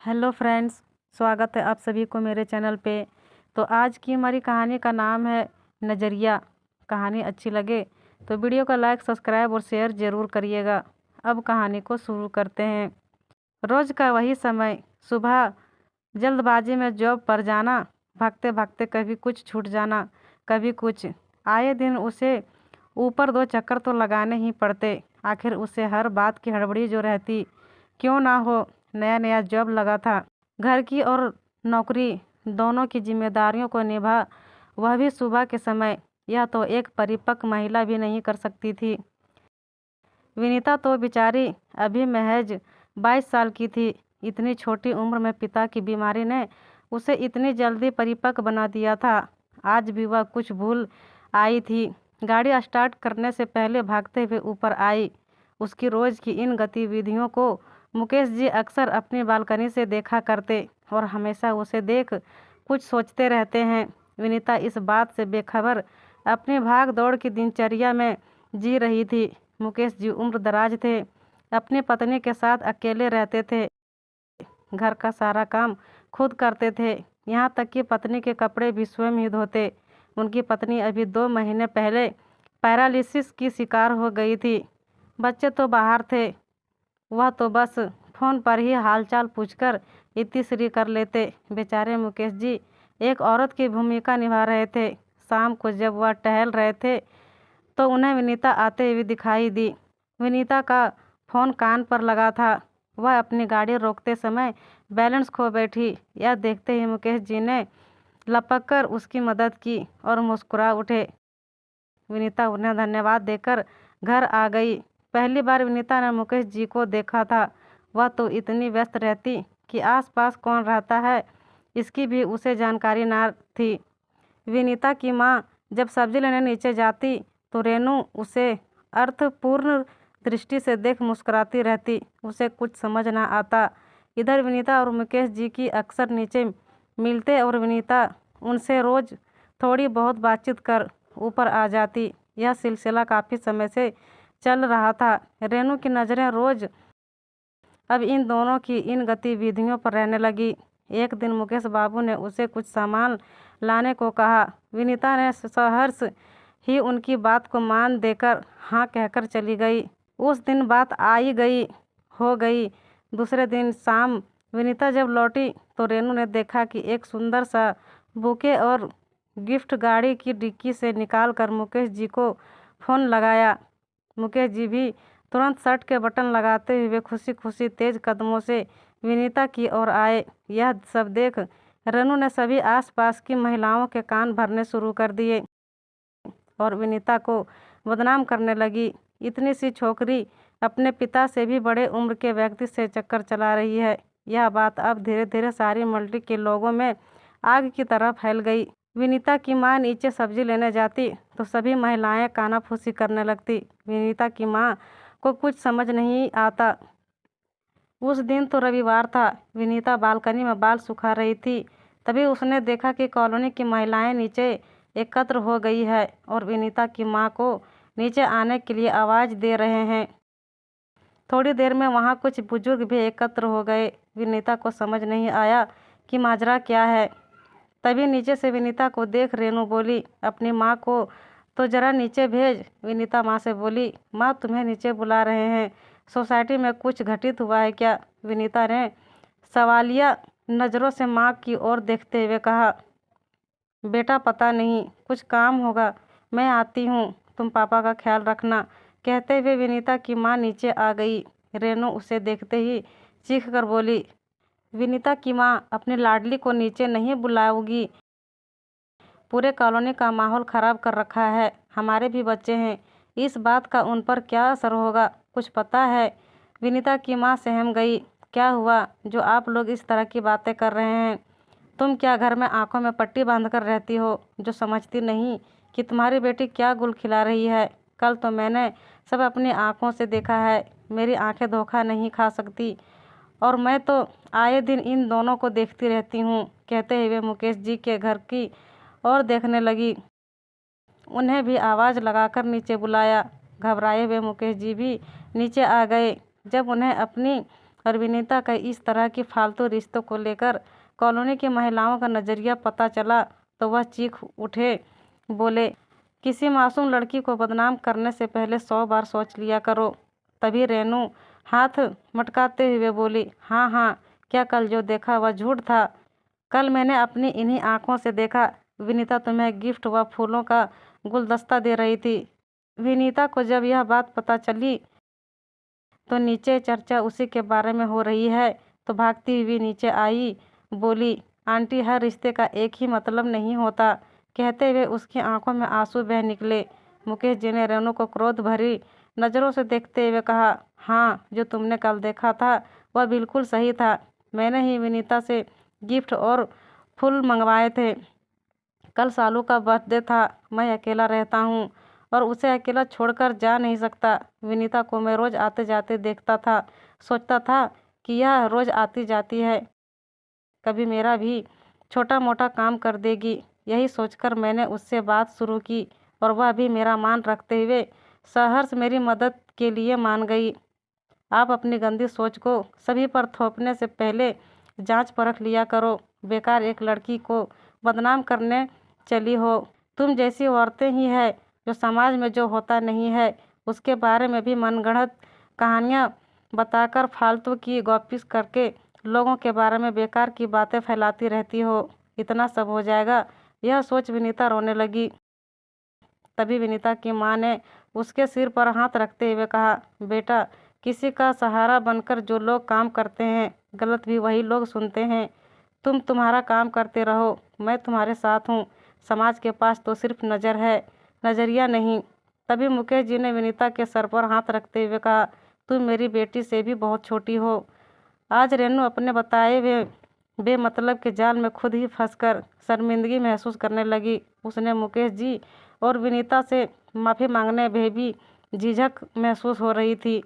Hello friends, स्वागत है आप सभी को मेरे चैनल पे। तो आज की हमारी कहानी का नाम है नज़रिया। कहानी अच्छी लगे तो वीडियो का लाइक, सब्सक्राइब और शेयर ज़रूर करिएगा। अब कहानी को शुरू करते हैं। रोज़ का वही समय, सुबह जल्दबाजी में जॉब पर जाना, भागते भागते कभी कुछ छूट जाना, कभी कुछ। आए दिन उसे ऊपर 2 चक्कर तो लगाने ही पड़ते। आखिर उसे हर बात की हड़बड़ी जो रहती। क्यों ना हो, नया नया जॉब लगा था, घर की और नौकरी दोनों की जिम्मेदारियों को निभा, वह भी सुबह के समय। यह तो एक परिपक्व महिला भी नहीं कर सकती थी। विनीता तो बेचारी अभी महज 22 साल की थी। इतनी छोटी उम्र में पिता की बीमारी ने उसे इतनी जल्दी परिपक्व बना दिया था। आज भी वह कुछ भूल आई थी। गाड़ी स्टार्ट करने से पहले भागते हुए ऊपर आई। उसकी रोज़ की इन गतिविधियों को मुकेश जी अक्सर अपनी बालकनी से देखा करते और हमेशा उसे देख कुछ सोचते रहते हैं। विनीता इस बात से बेखबर अपनी भाग दौड़ की दिनचर्या में जी रही थी। मुकेश जी उम्र दराज थे, अपनी पत्नी के साथ अकेले रहते थे, घर का सारा काम खुद करते थे, यहाँ तक कि पत्नी के कपड़े भी स्वयं ही धोते। उनकी पत्नी अभी 2 महीने पहले पैरालिसिस की शिकार हो गई थी। बच्चे तो बाहर थे, वह तो बस फ़ोन पर ही हालचाल पूछकर इतिश्री कर लेते। बेचारे मुकेश जी एक औरत की भूमिका निभा रहे थे। शाम को जब वह टहल रहे थे तो उन्हें विनीता आते हुए दिखाई दी। विनीता का फ़ोन कान पर लगा था। वह अपनी गाड़ी रोकते समय बैलेंस खो बैठी। यह देखते ही मुकेश जी ने लपक कर उसकी मदद की और मुस्कुरा उठे। विनीता उन्हें धन्यवाद देकर घर आ गई। पहली बार विनीता ने मुकेश जी को देखा था। वह तो इतनी व्यस्त रहती कि आसपास कौन रहता है इसकी भी उसे जानकारी न थी। विनीता की माँ जब सब्जी लेने नीचे जाती तो रेनू उसे अर्थपूर्ण दृष्टि से देख मुस्कुराती रहती। उसे कुछ समझ ना आता। इधर विनीता और मुकेश जी की अक्सर नीचे मिलते और विनीता उनसे रोज़ थोड़ी बहुत बातचीत कर ऊपर आ जाती। यह सिलसिला काफ़ी समय से चल रहा था। रेनू की नज़रें रोज़ अब इन दोनों की इन गतिविधियों पर रहने लगी। एक दिन मुकेश बाबू ने उसे कुछ सामान लाने को कहा। विनीता ने सहर्ष ही उनकी बात को मान देकर हाँ कहकर चली गई। उस दिन बात आई गई हो गई। दूसरे दिन शाम विनीता जब लौटी तो रेनू ने देखा कि एक सुंदर सा बुके और गिफ्ट गाड़ी की डिक्की से निकाल कर मुकेश जी को फ़ोन लगाया। मुकेश जी भी तुरंत शर्ट के बटन लगाते हुए खुशी खुशी तेज कदमों से विनीता की ओर आए। यह सब देख रेनू ने सभी आसपास की महिलाओं के कान भरने शुरू कर दिए और विनीता को बदनाम करने लगी। इतनी सी छोकरी अपने पिता से भी बड़े उम्र के व्यक्ति से चक्कर चला रही है। यह बात अब धीरे धीरे सारी मंडली के लोगों में आग की तरह फैल गई। विनीता की माँ नीचे सब्जी लेने जाती तो सभी महिलाएं कानाफूसी करने लगती। विनीता की माँ को कुछ समझ नहीं आता। उस दिन तो रविवार था। विनीता बालकनी में बाल सुखा रही थी। तभी उसने देखा कि कॉलोनी की महिलाएं नीचे एकत्र हो गई है और विनीता की माँ को नीचे आने के लिए आवाज़ दे रहे हैं। थोड़ी देर में वहाँ कुछ बुजुर्ग भी एकत्र हो गए। विनीता को समझ नहीं आया कि माजरा क्या है। तभी नीचे से विनीता को देख रेनू बोली, अपनी माँ को तो ज़रा नीचे भेज। विनीता माँ से बोली, माँ तुम्हें नीचे बुला रहे हैं, सोसाइटी में कुछ घटित हुआ है क्या? विनीता ने सवालिया नज़रों से माँ की ओर देखते हुए कहा, बेटा पता नहीं, कुछ काम होगा, मैं आती हूँ, तुम पापा का ख्याल रखना। कहते हुए विनीता की माँ नीचे आ गई। रेनू उसे देखते ही चीख कर बोली, विनीता की माँ, अपनी लाडली को नीचे नहीं बुलाओगी? पूरे कॉलोनी का माहौल ख़राब कर रखा है। हमारे भी बच्चे हैं, इस बात का उन पर क्या असर होगा, कुछ पता है? विनीता की माँ सहम गई। क्या हुआ जो आप लोग इस तरह की बातें कर रहे हैं? तुम क्या घर में आंखों में पट्टी बांधकर रहती हो, जो समझती नहीं कि तुम्हारी बेटी क्या गुल खिला रही है? कल तो मैंने सब अपनी आंखों से देखा है। मेरी आंखें धोखा नहीं खा सकती और मैं तो आए दिन इन दोनों को देखती रहती हूँ। कहते हुए मुकेश जी के घर की ओर देखने लगी। उन्हें भी आवाज़ लगाकर नीचे बुलाया। घबराए हुए मुकेश जी भी नीचे आ गए। जब उन्हें अपनी और विनीता का इस तरह की फालतू रिश्तों को लेकर कॉलोनी की महिलाओं का नज़रिया पता चला तो वह चीख उठे, बोले, किसी मासूम लड़की को बदनाम करने से पहले 100 बार सोच लिया करो। तभी रेनू हाथ मटकाते हुए बोली, हाँ हाँ, क्या कल जो देखा वह झूठ था? कल मैंने अपनी इन्हीं आंखों से देखा, विनीता तुम्हें गिफ्ट व फूलों का गुलदस्ता दे रही थी। विनीता को जब यह बात पता चली तो नीचे चर्चा उसी के बारे में हो रही है तो भागती हुई नीचे आई, बोली, आंटी, हर रिश्ते का एक ही मतलब नहीं होता। कहते हुए उसकी आंखों में आंसू बह निकले। मुकेश जी ने रेनू को क्रोध भरी नज़रों से देखते हुए कहा, हाँ, जो तुमने कल देखा था वह बिल्कुल सही था। मैंने ही विनीता से गिफ्ट और फूल मंगवाए थे। कल सालू का बर्थडे था, मैं अकेला रहता हूँ और उसे अकेला छोड़कर जा नहीं सकता। विनीता को मैं रोज़ आते जाते देखता था, सोचता था कि यह रोज़ आती जाती है, कभी मेरा भी छोटा मोटा काम कर देगी। यही सोचकर मैंने उससे बात शुरू की और वह भी मेरा मान रखते हुए सहर्ष मेरी मदद के लिए मान गई। आप अपनी गंदी सोच को सभी पर थोपने से पहले जांच परख लिया करो। बेकार एक लड़की को बदनाम करने चली हो। तुम जैसी औरतें ही है जो समाज में जो होता नहीं है उसके बारे में भी मनगढ़ंत कहानियाँ बताकर फालतू की गॉसिप करके लोगों के बारे में बेकार की बातें फैलाती रहती हो। इतना सब हो जाएगा, यह सोच विनीता रोने लगी। तभी विनीता की माँ ने उसके सिर पर हाथ रखते हुए कहा, बेटा, किसी का सहारा बनकर जो लोग काम करते हैं गलत भी वही लोग सुनते हैं। तुम तुम्हारा काम करते रहो, मैं तुम्हारे साथ हूँ। समाज के पास तो सिर्फ नज़र है, नज़रिया नहीं। तभी मुकेश जी ने विनीता के सर पर हाथ रखते हुए कहा, तुम मेरी बेटी से भी बहुत छोटी हो। आज रेनू अपने बताए हुए बेमतलब के जाल में खुद ही फंसकर शर्मिंदगी महसूस करने लगी। उसने मुकेश जी और विनीता से माफ़ी मांगने में भी झिझक महसूस हो रही थी।